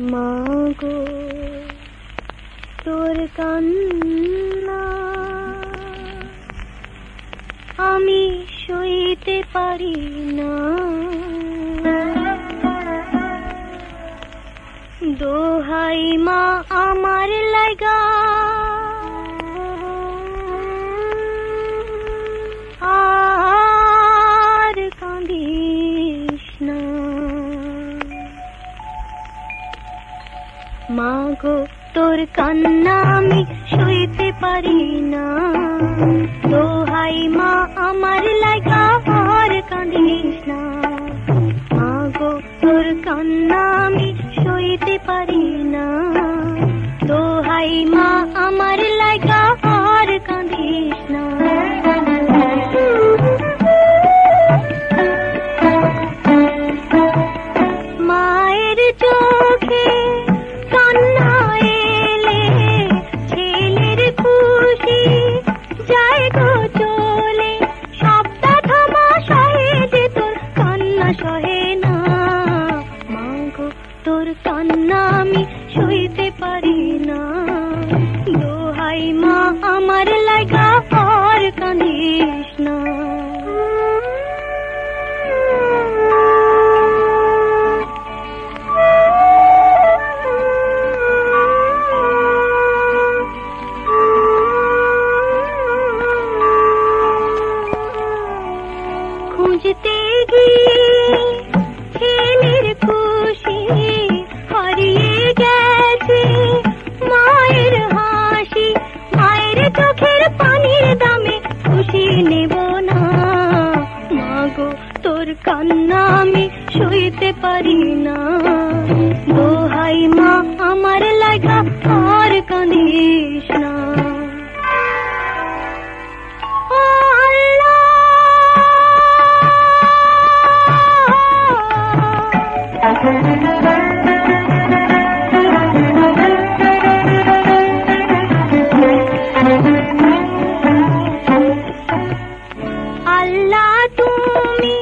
মাগো তোর কান্না আমি সইতে পারি না, দোহাই মা আমার লাগা আর কাঁদিস না। মাগো তোর কান্না আমি সইতে পারি না, দোহাই মা আমার লাগা আর কাঁদিস না। মাগো তোর কান্না আমি সইতে পারি না, দোহাই মা আমার লাগা আর কাঁদিস না। মায়ের চোখে কান্না এলে ছেলের খুশি যায় গো চলে, সবটা থামা সহে যে তোর কান্না সহে না। মাগো তোর কান্না আমি সইতে পারি না, দোহাই মা আমার লাগা আর কাঁদিস না। খুঁজতে গিয়ে ছেলের খুশি হারিয়ে গেছে মায়ের হাসি, মায়ের চোখের পানির দামে খুশি নেব না। মাগো তোর কান্না আমি সইতে পারি না, দোহাই মা আমার লাগা আর কাঁদিস না। আল্লাহ তুমি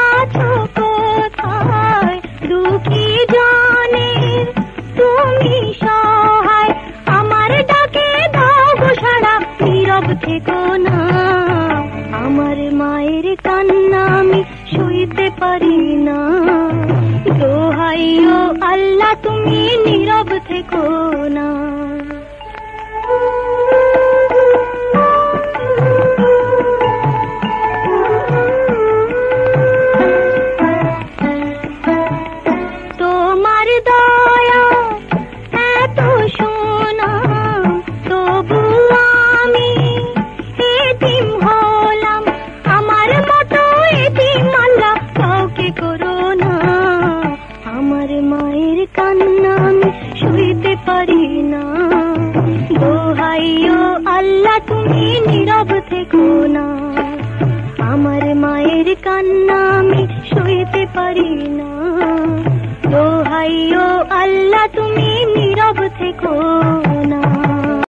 আছো কোথায়, দুঃখী জানের তুমি সহায়, আমার ডাকে দাও গো সাড়া নীরব থেকো না। আমার মায়ের কান্না আমি সইতে পারি না, দোহাই ও আল্লাহ তুমি নীরব থেকো না। তোমার দয়া এত সোনা তবু আমি এতিম হলাম, আমার মতো এতিম আল্লাহ কাউকে করো না। আমার মায়ের কান্না আমি সইতে পারি না, দোহাই ও আল্লাহ তুমি নীরব থেকো না। আমার মায়ের কান্না আমি সইতে পারি না, দোহাই ও আল্লাহ তুমি নীরব থেকো